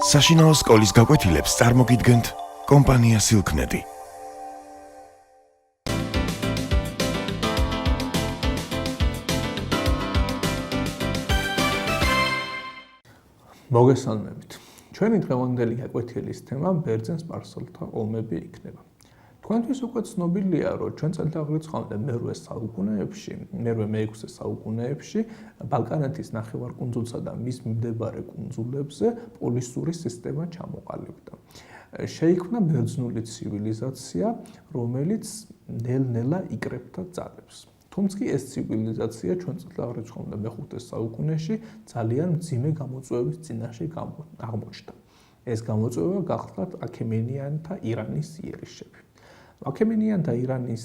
საშინაო სკოლის გაკვეთილებს წარმოგიდგენთ კომპანია სილქნედი. მოგესალმებით. ჩვენი დღევანდელი გაკვეთილის თემა ბერძენ-სპარსელთა ომები იქნება. თქვენთვის უკვე ცნობილია, რომ ჩვენ წელთაღრიცხვამდე მერვე მეექვსე საუკუნეებში ბალკანეთის ნახევარკუნძულსა და მის მიმდებარე კუნძულებზე პოლისური სისტემა ჩამოყალიბდა. შეიქმნა ბერძნული ცივილიზაცია, რომელიც ნელ-ნელა იკრებდა ძალებს. თუმცა ეს ცივილიზაცია ჩვენ წელთაღრიცხვამდე მეხუთე საუკუნეში ძალიან მძიმე გამოწვევის წინაშე აღმოჩნდა. ეს გამოწვევა გახლდათ აქემენიანთა ირანის იერიშები. აქემენიანთა ირანის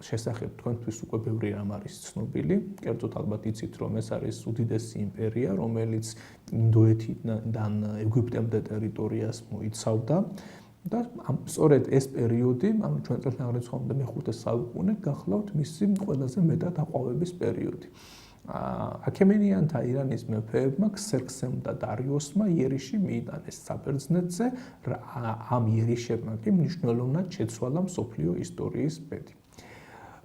შესახებ თქვენთვის უკვე ბევრი რამ არის ცნობილი. კერძოდ ალბათ იცით, რომ ეს არის უდიდესი იმპერია, რომელიც ინდოეთიდან ეგვიპტემდე ტერიტორიას მოიცავდა. და სწორედ ეს პერიოდი, ანუ ჩვენ წელთაღრიცხვამდე მეხუთე საუკუნე გახლავთ მისი ყველაზე მეტად აყვავების პერიოდი. აქემენიანთა ირანის მეფეებმა ქსერქსემ და დარიოსმა იერიში მიიტანეს საბერძნეთზე, ამ იერიშებმა კი მნიშვნელოვნად შეცვალა მსოფლიო ისტორიის ბედი.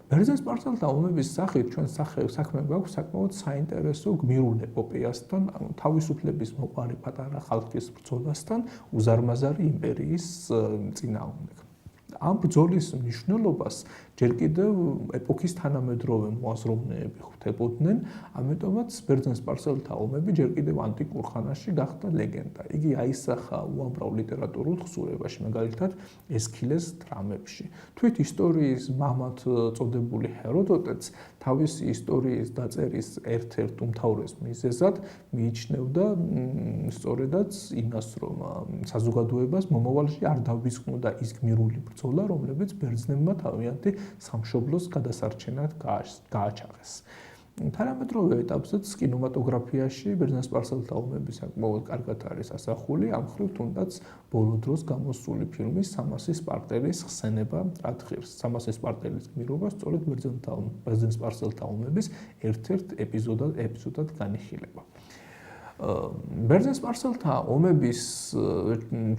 ბერძენ-სპარსელთა ომების სახით ჩვენ საქმე გვაქვს საკმაოდ საინტერესო გმირულ ეპოპეასთან, ანუ თავისუფლების მოყვარე პატარა ხალხის ბრძოლასთან უზარმაზარი იმპერიის წინააღმდეგ. ამ ბრძოლის მნიშვნელობას ჯერ კიდევ ეპოქის თანამედროვე მოაზროვნეები ხვდებოდნენ, ამიტომაც ბერძენ-სპარსელთა ომები ჯერ კიდევ ანტიკურ ხანაში გახდა ლეგენდა. იგი აისახა უამრავ ლიტერატურულ თხზულებაში, მაგალითად ესქილეს დრამებში. თვით ისტორიის მამად წოდებული ჰეროდოტეც თავისი ისტორიის დაწერის ერთ-ერთ უმთავრეს მიზეზად მიიჩნევდა სწორედაც იმას, რომ საზოგადოებას მომავალში არ დავიწყნოდა ის გმირული ბრძოლა, რომლებიც ბერძნებმა თავიანთი სამშობლოს გადასარჩენად გააჩაღეს. თანამედროვე ეტაპზეც კინემატოგრაფიაში ბერძენ-სპარსელთა ომები საკმაოდ კარგად არის ასახული, ამ მხრივ თუნდაც ბოლო დროს გამოსული ფილმის 300 სპარტელის ხსენება ათღირს. 300 სპარტელის გმირობა სწორედ ბერძენ-სპარსელთა ომების ერთ-ერთ ეპიზოდად განიხილება. ბერძენ-სპარსელთა ომების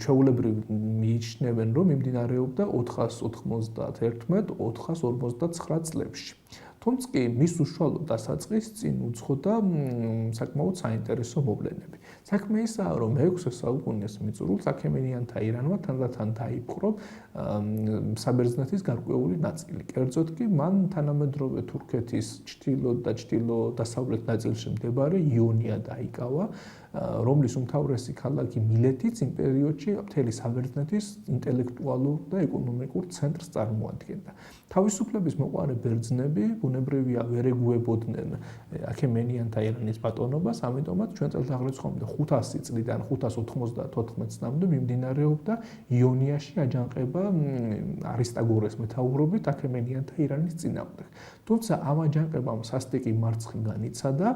ჩვეულებრივ მიიჩნევენ, რომ მიმდინარეობდა 491-459 წლებში. თუმცა მის უშუალო დასაწყისს წინ უძღოდა საკმაოდ საინტერესო მოვლენები. საქმე ისაა, რომ მეექვსე საუკუნეს მიწურულს აქემენიანთა ირანმა თანდათან დაიპყრო საბერძნეთის გარკვეული ნაწილი. კერძოდ კი მან თანამედროვე თურქეთის ჩრდილო და ჩრდილო-დასავლეთ ნაწილში მდებარე იონია დაიკავა, რომლის უმთავრესი ქალაქი მილეტიც იმ პერიოდში მთელი საბერძნეთის ინტელექტუალურ და ეკონომიკურ ცენტრს წარმოადგენდა. თავისუფლების მოყვარე ბერძნები ბუნებრივია ვერ ეგუებოდნენ აქემენიანთა ირანის ბატონობას, ამიტომაც ჩვენ წელთაღრიცხვამდე 500 წლიდან 594 წლამდე მიმდინარეობდა იონიაში აჯანყება არისტაგორეს მეთაურობით აქემენიანთა ირანის წინააღმდეგ. თუმცა ამ აჯანყებამ სასტიკი მარცხი განიცადა,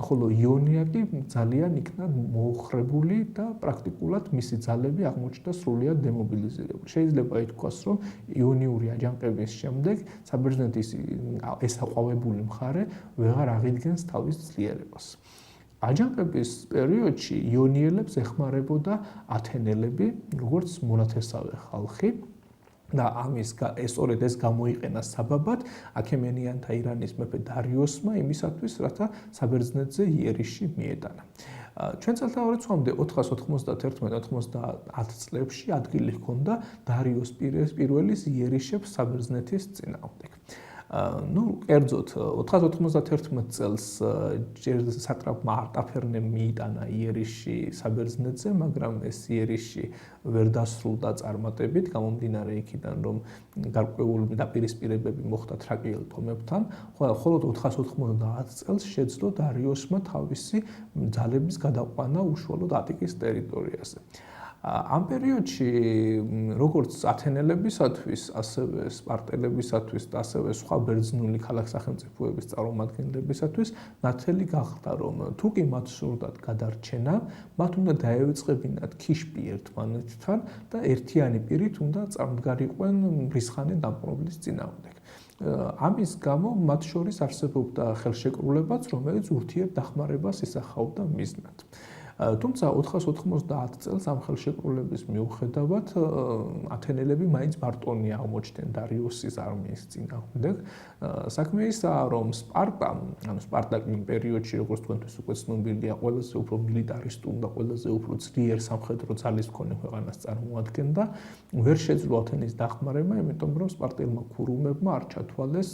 ხოლო იონია კი ძალიან იქნა მოოხრებული და პრაქტიკულად მისი ძალები აღმოჩნდა სრულიად დემობილიზირებული. შეიძლება ითქვას, რომ იონიური აჯანყების შემდეგ საბერძნეთის ეს აყვავებული მხარე ვეღარ აღიდგენს თავის ძლიერებას. აჯანყების პერიოდში იონიელებს ეხმარებოდა ათენელები, როგორც მონათესავე ხალხი. და სწორედ ეს გამოიყენა საბაბად აქემენიანთა ირანის მეფე დარიოსმა იმისათვის, რათა საბერძნეთზე იერიში მიეტანა. ჩვენ წელთაღრიცხვამდე 491-90 წლებში ადგილი ჰქონდა დარიოს პირველის იერიშებს საბერძნეთის წინააღმდეგ. კერძოდ 491 წელს სატრაპმა არტაფერნემ მიიტანა იერიში საბერძნეთზე, მაგრამ ეს იერიში ვერ დასრულდა წარმატებით, გამომდინარე იქიდან, რომ გარკვეული დაპირისპირებები მოხდა თრაკიელ თომებთან, ხოლო 490 წელს შეძლო დარიოსმა თავისი ძალების გადაყვანა უშუალოდ ატიკის ტერიტორიაზე. ამ პერიოდში როგორც ათენელებისათვის, ასევე სპარტელებისათვის და ასევე სხვა ბერძნული ქალაქ-სახელმწიფოების წარმომადგენლებისათვის ნათელი გახდა, რომ თუ კი მათ სურდათ გადარჩენა, მათ უნდა დაევიწყებინათ ქიშპი ერთმანეთთან და ერთიანი პირით უნდა წარმდგარიყვენ რისხანი დამპყრობლის წინააღმდეგ. ამის გამო მათ შორის არსებობდა ხელშეკრულებაც, რომელიც ურთიერთდახმარებას ისახავდა მიზნად. თუმცა 490 წელს ამ ხელშეკრულების მიუხედავად ათენელები მაინც მარტონი აღმოჩნდნენ დარიუსის არმიის წინააღმდეგ. საქმე ისაა, რომ სპარტაკი იმ პერიოდში, როგორც თქვენთვის უკვე ცნობილია, ყველაზე უფრო მილიტარისტულ და ყველაზე უფრო ძლიერ სამხედრო ძალის მქონე ქვეყანას წარმოადგენდა. ვერ შეძლო ათენის დახმარება, იმიტომ რომ სპარტელმა ქურუმებმა არ ჩათვალეს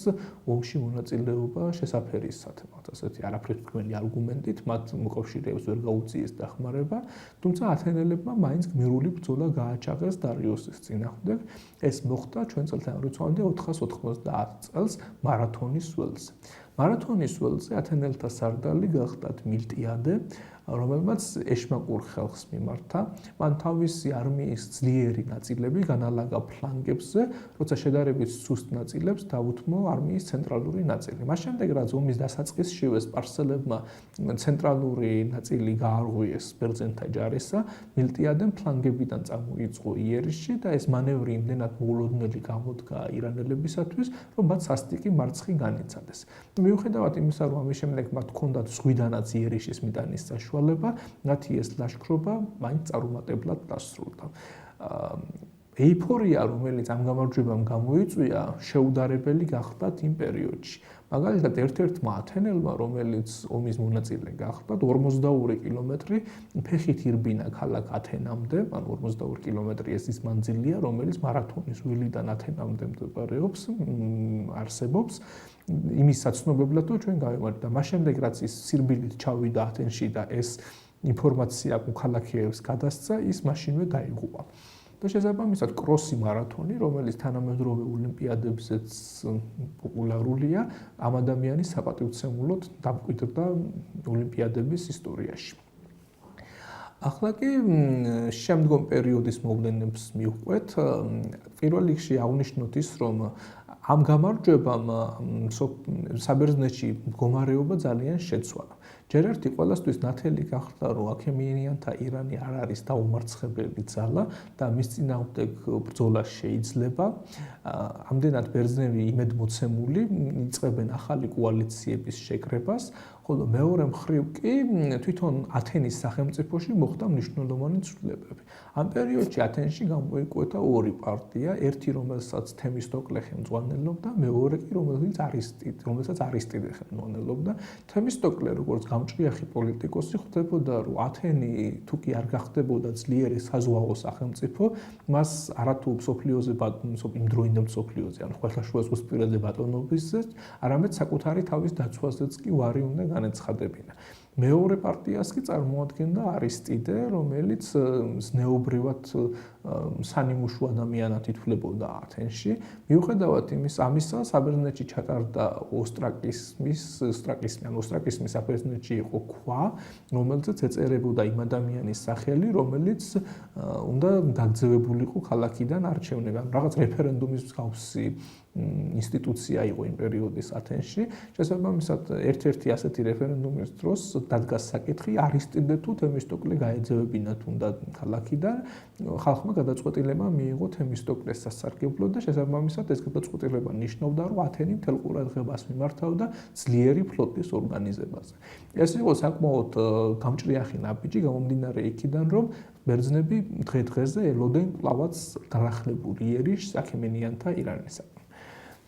ომში მონაწილეობა შესაფერისად. ასეთი არაფრით მქმენი არგუმენტით მათ მოკავშირეებს ვერ გაუწიეს დახმარება, თუმცა ათენელებმა მაინც გმირული ბრძოლა გააჩაღეს დარიუსის წინააღმდეგ. ეს მოხდა ჩვენ წელთან რიცხვამდე 490 წელს მარათონის ველზე. მარათონის ველზე ათენელთა სარდალი გახდათ მილტიადე, რომელმაც ეშმაკურ ხალხს მიმართა. მან თავისი არმიის ძლიერი ნაწილები განალაგა ფლანგებზე, როცა შედარებით სუსტ ნაწილებს დაუთმო არმიის ცენტრალური ნაწილი. მას შემდეგ, რაც ომის დასაწყისშივე სპარსელებმა ცენტრალური ნაწილი გაარღვიეს ბერძენთა ჯარისა, მილტიადემ ფლანგებიდან წამოიწყო იერიშში და ეს მანევრი იმდენად მოულოდნელი გამოდგა ირანელებისათვის, რომ მათ სასტიკი მარცხი განიცადეს. მიუხედავად იმისა, რომ ამის შემდეგ მათ ჰქონდათ ზღვიდანაც იერიშის მიტანის საშუალება, მათი ეს ლაშქრობა მაინც წარუმატებლად დასრულდა. ეიფორია, რომელიც ამ გამარჯვებამ გამოიწვია, შეუდარებელი გახდათ იმ პერიოდში. მაგალითად, ერთ-ერთმა ათენელმა, რომელიც ომის მონაწილე გახდათ, 42 კილომეტრი ფეხით ირბინა ქალაქ ათენამდე, ანუ 42 კილომეტრი ეს ის მანძილია, რომელიც მარათონის ველიდან ათენამდე მდებარეობს, არსებობს. იმის საცნობებლად ჩვენ გავიმართ და მას შემდეგ რაც ის სირბილით ჩავიდა ათენში და ეს ინფორმაცია მოქალაქეებს გადასცა, ის მაშინვე დაიღუპა. და შესაბამისად კროსი მარათონი, რომელიც თანამედროვე ოლიმპიადებზეც პოპულარულია, ამ ადამიანის საპატივცემულოდ დამკვიდრდა ოლიმპიადების ისტორიაში. ახლა კი შემდგომ პერიოდის მოვლენებს მივყვეთ. პირველ რიგში აღნიშნოთ ის, რომ ამ გამარჯვებამ საბერძნეთში მდგომარეობა ძალიან შეცვალა. ჯერ ერთი ყველასთვის ნათელი გახდა, რომ აქემენიანთა ირანი არ არის დაუმარცხებელი ძალა და მის წინააღმდეგ ბრძოლა შეიძლება. ამდენად ბერძნები იმედმოცემული იწყებენ ახალი კოალიციების შეკრებას, ხოლო მეორე მხრივ კი თვითონ ათენის სახელმწიფოში მოხდა მნიშვნელოვანი ცვლილებები. ამ პერიოდში ათენში გამოიკვეთა ორი პარტია, ერთი რომელსაც თემისტოკლე ხელმძღვანელობდა, მეორე კი რომელსაც არისტიდე ხელმძღვანელობდა. თემისტოკლე როგორც გამჭრიახი პოლიტიკოსი ხვდებოდა, რომ ათენი თუ კი არ გახდებოდა ძლიერი საზღვაო სახელმწიფო, მას არათუ მსოფლიოზე იმდროინდელ მსოფლიოზე, ანუ ხმელთაშუა ზღვისპირაზე ბატონობისზეც, არამედ საკუთარი თავის დაცვაზეც კი ვარი უნდა განეცხადებინა. მეორე პარტიას კი წარმოადგენდა არისტიდე, რომელიც ზნეობრივად სანიმუშო ადამიანად ითვლებოდა ათენში. მიუხედავად ამისა, საბერძნეთში ჩატარდა ოსტრაკისმი საბერძნეთში იყო ქვა, რომელზეც ეწერებოდა იმ ადამიანის სახელი, რომელიც უნდა გაგზავნებულიყო ქალაქიდან არჩევნება. რაღაც რეფერენდუმის მსგავსი ინსტიტუცია იყო იმ პერიოდის ათენში. შესაბამისად, ერთ-ერთი ასეთი რეფერენდუმის დროს დადგა საკითხი, არისტიდე თუ თემისტოკლე გაეძევებინათ უნდა ქალაქიდან. ხალხმა გადაწყვეტილება მიიღო თემისტოკლეს სასარგებლოდ და შესაბამისად ეს გადაწყვეტილება ნიშნავდა, რომ ათენი მთელ ყურადღებას მიმართავდა ძლიერი ფლოტის ორგანიზებაზე. ეს იყო საკმაოდ გამჭრიახი ნაბიჯი, გამომდინარე იქიდან, რომ ბერძნები დღე-დღეზე ელოდნენ კვლავაც განახლებულ იერიშს აქემენიანთა ირანისა.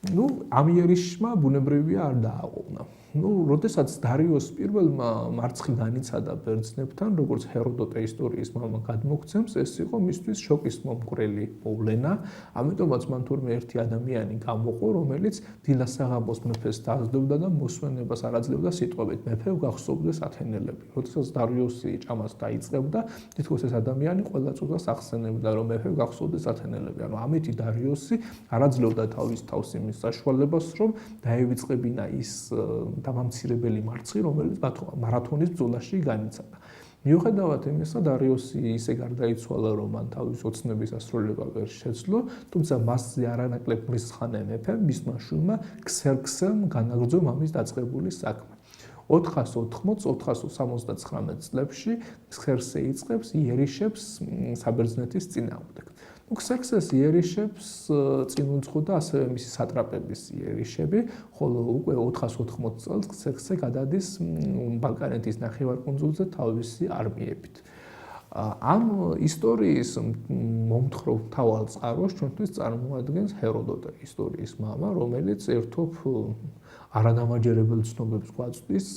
ამ იერიშმა ბუნებრივია არ დააყოვნა. როდესაც დარიოს პირველმა მარცხი განიცადა ბერძნებთან, როგორც ჰეროდოტე ისტორიის მამა გადმოგცემს, ეს იყო მისთვის შოკის მომგვრელი მოვლენა. ამიტომაც მან თურმე ერთი ადამიანი გამოყო, რომელიც დილასაღამოს მეფეს დაასდევდა და მოსვენებას არ აძლევდა სიტყვებით, მეფე გახსოვდეს ათენელები. როდესაც დარიოსი ჭამას დაიწყებდა, თითქოს ეს ადამიანი ყველა წუთას ახსენებდა, რომ მეფე გახსოვდეს ათენელები. ანუ ამით დარიოსი არ აძლევდა თავის თავს იმის საშუალებას, რომ დაევიწყებინა ის დამამცირებელი მარცხი, რომელიც მარათონის ბრძოლაში განიცადა. მიუხედავად იმისა, დარიოსი ისე გარდაიცვალა, რომ მან თავის ოცნების ასრულება ვერ შეძლო, თუმცა მასზე არანაკლებ მრისხანე მეფემ მისმა შვილმა ქსერქსემ განაგრძო მამის დაწყებული საქმე. 480-479 წლებში ქსერქსე იწყებს იერიშებს საბერძნეთის წინააღმდეგ. ქსერქსეს იერიშებს წინ უძღოდა ასევე მისი სატრაპების იერიშები, ხოლო უკვე 480 წელს ქსერქსე გადადის ბალკანეთის ნახევარკუნძულზე თავისი არმიებით. ამ ისტორიის მომთხრობ თავალ წყაროს ჩვენთვის წარმოადგენს ჰეროდოტე, ისტორიის მამა, რომელიც ერთობ არანამაჯერებელ ცნობებს გვაწვდის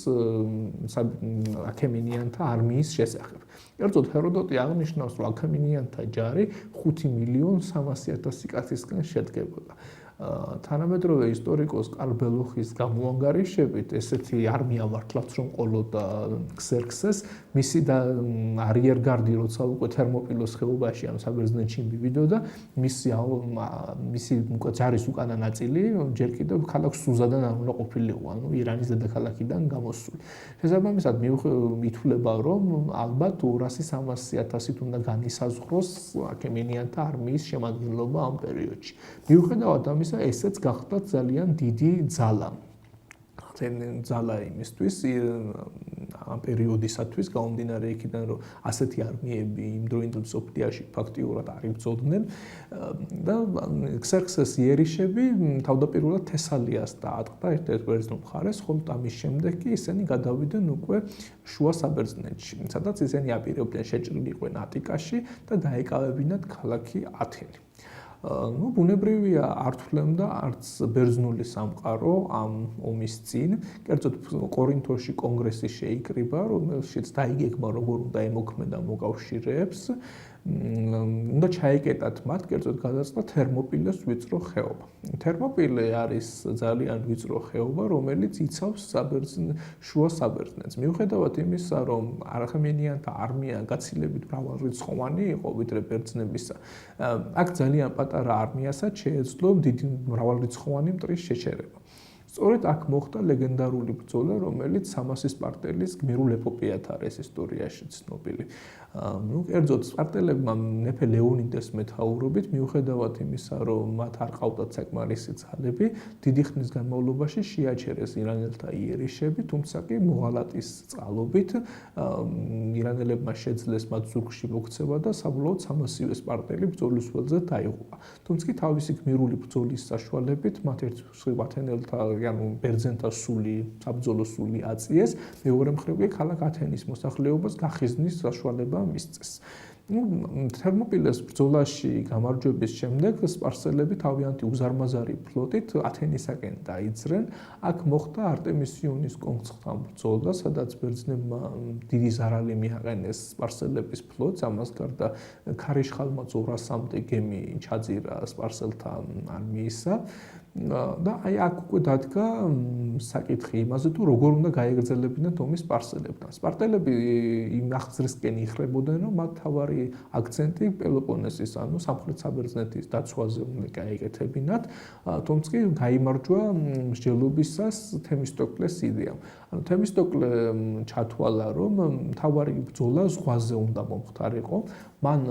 აქემენიანთა არმიის შესახებ. კერძოდ ჰეროდოტე აღნიშნავს, რომ აქემენიანთა ჯარი 5.300.000 კაცისგან შედგებოდა. თანამედროვე ისტორიკოს კარლ ბელუხის გამოანგარიშებით ესეთი არმია მართლაც რომ ყოლოდა ქსერქსეს, მისი და არიერგარდი როცა უკვე თერმოპილოს ხეობაში ამ საბერძნეთში მივიდოდა, მისი ჯარის უკანა ნაწილი ჯერ კიდევ ქალაქ სუზადან არ უნდა ყოფილიყო, ანუ ირანის დედაქალაქიდან გამოსული. შესაბამისად ითვლება, რომ ალბათ 200-300.000-ით უნდა განისაზღვროს აქემენიანთა არმიის შემადგენლობა ამ პერიოდში. მიუხედავად ამისა, ესეც გახდა ძალიან დიდი ძალა. ძალა იმისთვის ამ პერიოდისათვის გამომდინარე იქიდან, რომ ასეთი არმიები იმ დროინდელ სოფლიაში ფაქტიურად არ იბრძოდნენ და ქსერქსეს იერიშები თავდაპირველად თესალიას დაატყდა ერთ-ერთ ბერძნულ მხარეს, ხოლო ამის შემდეგ კი ისინი გადავიდნენ უკვე შუა საბერძნეთში, სადაც ისინი აპირებდნენ შეჭრილიყვნენ ატიკაში და დაეკავებინათ ქალაქი ათენი. ბუნებრივია არ თვლებდა არც ბერძნული სამყარო ამ ომის წინ, კერძოდ კორინთოში კონგრესი შეიკრიბა, რომელშიც დაიგეგმა როგორ უნდა ემოქმედა მოკავშირეებს, უნდა ჩაეკეტათ მათ, კერძოდ გადაწყდა თერმოპილეს ვიწრო ხეობა. თერმოპილე არის ძალიან ვიწრო ხეობა, რომელიც იცავს შუა საბერძნეთს. მიუხედავად იმისა, რომ აქემენიანთა არმია გაცილებით მრავალრიცხოვანი იყო ვიდრე ბერძნებისა, აქ ძალიან პატარა არმიასაც შეეძლო დიდი მრავალრიცხოვანი მტრის შეჩერება. სწორედ აქ მოხდა ლეგენდარული ბრძოლა, რომელიც სამასი სპარტელის გმირულ ეპოპეად არის ისტორიაში ცნობილი. კერძოდ სპარტელებმა მეფე ლეონიდეს მეთაურობით, მიუხედავად იმისა, რომ მათ არ ყავდათ საკმარისი ძალები, დიდი ხნის განმავლობაში შეაჩერეს ირანელთა იერიშები, თუმცა კი მოღალატის წყალობით ირანელებმა შეძლეს მათ ზურგში მოქცევა და საბოლოოდ სამასივე სპარტელი ბრძოლის ველზე დაიღუპა. თუმცა კი თავისი გმირული ბრძოლის საშუალებით მათ ერთ მხრივ ათენელთა ანუ ბერძენთა სული, საბრძოლო სული აწიეს, მეორე მხრივ კი ქალაქ ათენის მოსახლეობას გახიზნის საშუალება მისცეს. თერმოპილეს ბრძოლაში გამარჯვების შემდეგ სპარსელები თავიანთი უზარმაზარი ფლოტით ათენისაკენ დაიძრენ. აქ მოხდა არტემისიონის კონცხთან ბრძოლა, სადაც ბერძნებმა დიდი ზარალი მიაყენეს სპარსელების ფლოტს, ამას გარდა ქარიშხალმა 200-მდე გემი ჩაძირა სპარსელთა არმიისა. და აქ უკვე დადგა საკითხი იმაზე, თუ როგორ უნდა გაეგრძელებინათ ომი სპარსელებთან. სპარტელები იმ აღძრისკენ იხრებოდნენ, რომ მათ თავარი აქცენტი პელოპონესის, ანუ სამხრეთ საბერძნეთის დაცვაზე უნდა გაეკეთებინათ, თუმცა კი გაიმარჯვა მსჯელობისას თემისტოკლეს იდეამ. ანუ თემისტოკლე ჩათვალა, რომ თავარი ბრძოლა ზღვაზე უნდა მომხდარიყო, მან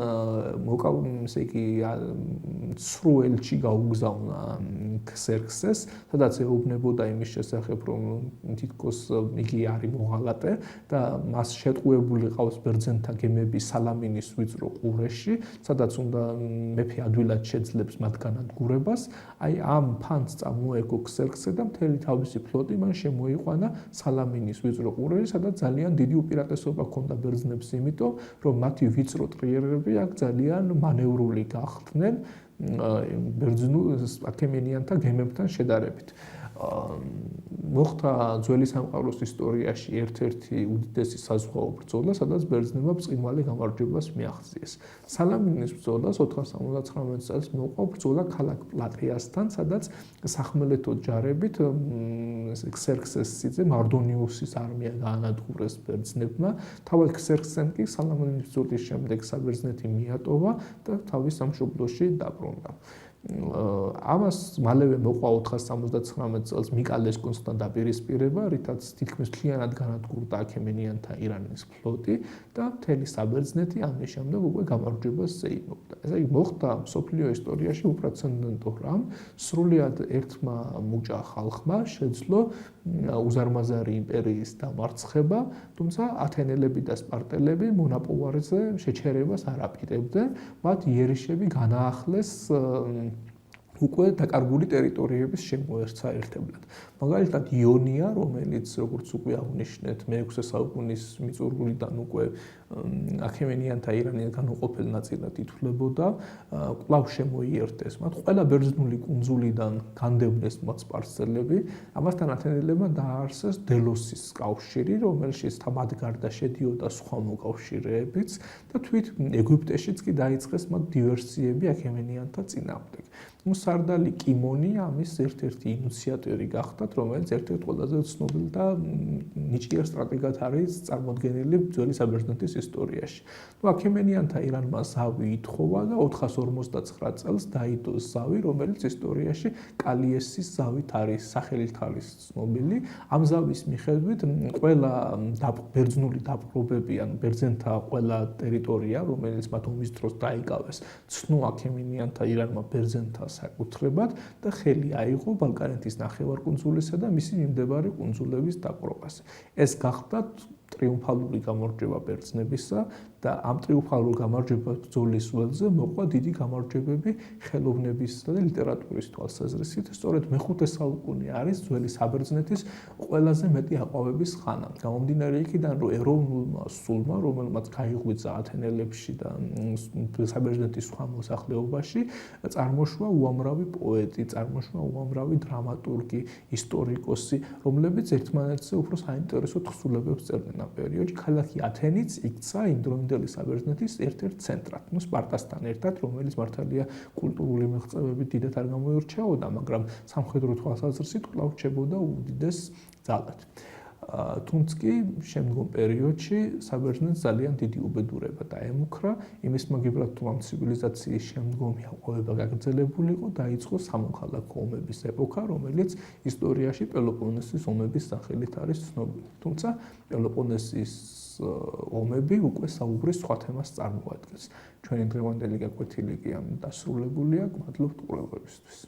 ესე იგი სრუელში გაუგზავნა ქსერქსეს, სადაც ეუბნებოდა იმის შესახებ, რომ თითქოს იგი არის მოღალატე და მას შეტყუებული ყავს ბერძენთა გემები სალამინის ვიწრო ყურეში, სადაც უნდა მეფე ადვილად შეძლებს მათ განადგურებას. აი ამ ფანს წამოეკო ქსერქსე და მთელი თავისი ფლოტი მან შემოიყვანა სალამინის ვიწრო ყურეში, სადაც ძალიან დიდი უპირატესობა ჰქონდა ბერძნებს, იმიტომ რომ მათი ვიწრო ტრიერები აქ ძალიან მანევრული გახდნენ ბერძნულ აქემენიანთა გემებთან შედარებით. მოხდა ძველი სამყაროს ისტორიაში ერთ-ერთი უდიდესი საზღვაო ბრძოლა, სადაც ბერძნებმა ბრწყინვალე გამარჯვებას მიაღწიეს. სალამინის ბრძოლას 479 წელს მოყვა ბრძოლა ქალაქ პლატეასთან, სადაც სახმელეთო ჯარებით ქსერქსეს სიძე მარდონიუსის არმია გაანადგურეს ბერძნებმა. თავად ქსერქსემ კი სალამინის ბრძოლის შემდეგ საბერძნეთი მიატოვა და თავის სამშობლოში დაბრუნდა. ამას მალევე მოყვა 479 წელს მიკალეს კონსტანტ დაპირისპირება, რითაც თითქმის მთლიანად განადგურდა აქემენიანთა ირანის ფლოტი და მთელი საბერძნეთი ამის შემდეგ უკვე გამარჯვებას ეიმობდა. ესე იგი მოხდა მსოფლიო ისტორიაში უპრეცედენტო რამ, სრულიად ერთმა მუჭა ხალხმა შეძლო უზარმაზარი იმპერიის დამარცხება, თუმცა ათენელები და სპარტელები მონაპოვარზე შეჩერებას არ აპირებდნენ, მათ იერიშები განაახლეს უკვე დაკარგული ტერიტორიების შემოერცა ერთებლად. მაგალითად იონია, რომელიც როგორც უკვე აღნიშნეთ, მე-6 საუკუნის მიწურულიდან უკვე აქემენიანთა ირანიდან უყოფელ ნაწილად ითვლებოდა, კვლავ შემოიერთეს მათ. ყველა ბერძნული კუნძულიდან განდევნეს მათ სპარსელები, ამასთან ათენელებმა დააარსეს დელოსის კავშირი, რომელშიც მათ გარდა შედიოდა სხვა მოკავშირეებიც და თვით ეგვიპტეშიც კი დაიწყეს მათ დივერსიები აქემენიანთა წინააღმდეგ. სარდალი კიმონი ამის ერთ-ერთი ინიციატორი გახდათ, რომელიც ერთ-ერთ ყველაზე ცნობილ და ნიჭიერ სტრატეგად არის წარმოდგენილი ძველი საბერძნეთის ისტორიაში. აქემენიანთა ირანმა ზავი ითხოვა და 459 წელს დაიდო ზავი, რომელიც ისტორიაში კალიესის ზავით არის სახელით არის ცნობილი. ამ ზავის მიხედვით ყველა ბერძნული დაპყრობები ან ბერძენთა ყველა ტერიტორია, რომელიც მათ ომის დროს დაიკავეს, ცნო აქემენიანთა ირანმა ბერძენთა საკუთრებად და ხელი აიღო ბალკანეთის ნახევარკუნძულისა და მისი მიმდებარე კუნძულების დაპყრობას. ეს გახდათ ტრიუმფალური გამარჯვება ბერძნებისა და ამ ტრიუმფალურ გამარჯვებას ბრძოლის ველზე მოყვა დიდი გამარჯვებები ხელოვნებისა და ლიტერატურის თვალსაზრისით. სწორედ მე-5 საუკუნე არის ძველი საბერძნეთის ყველაზე მეტი აყვავების ხანა. გამომდინარე იქიდან, რომ ეროვნულმა სულმა, რომელმაც გაიღვიძა ათენელებში და საბერძნეთის სხვა მოსახლეობაში, წარმოშვა უამრავი პოეტი, წარმოშვა უამრავი დრამატურგი, ისტორიკოსი, რომლებიც ერთმანეთზე უფრო საინტერესო თხზულებებს წერდნენ ამ პერიოდში. ქალაქი ათენიც იქცა იმ დროინდელი საბერძნეთის ერთ-ერთ ცენტრად, სპარტასთან ერთად, რომელიც მართალია კულტურული მიღწევებით დიდად არ გამოირჩეოდა, მაგრამ სამხედრო თვალსაზრისით კვლავ რჩებოდა უდიდეს ძალად. თუმცა კი შემდგომ პერიოდში საბერძნეთს ძალიან დიდი უბედურება დაემუქრა, იმის მაგივრად თუ ამ ცივილიზაციის შემდგომი აყვავება გაგრძელებული იყო, დაიწყო სამოქალაქო ომების ეპოქა, რომელიც ისტორიაში პელოპონესის ომების სახელით არის ცნობილი. თუმცა პელოპონესის ომები უკვე საუბრის სხვა თემას წარმოადგენს. ჩვენი დღევანდელი გაკვეთილი კი ამ დასრულებულია. გმადლობთ ყურებებისთვის.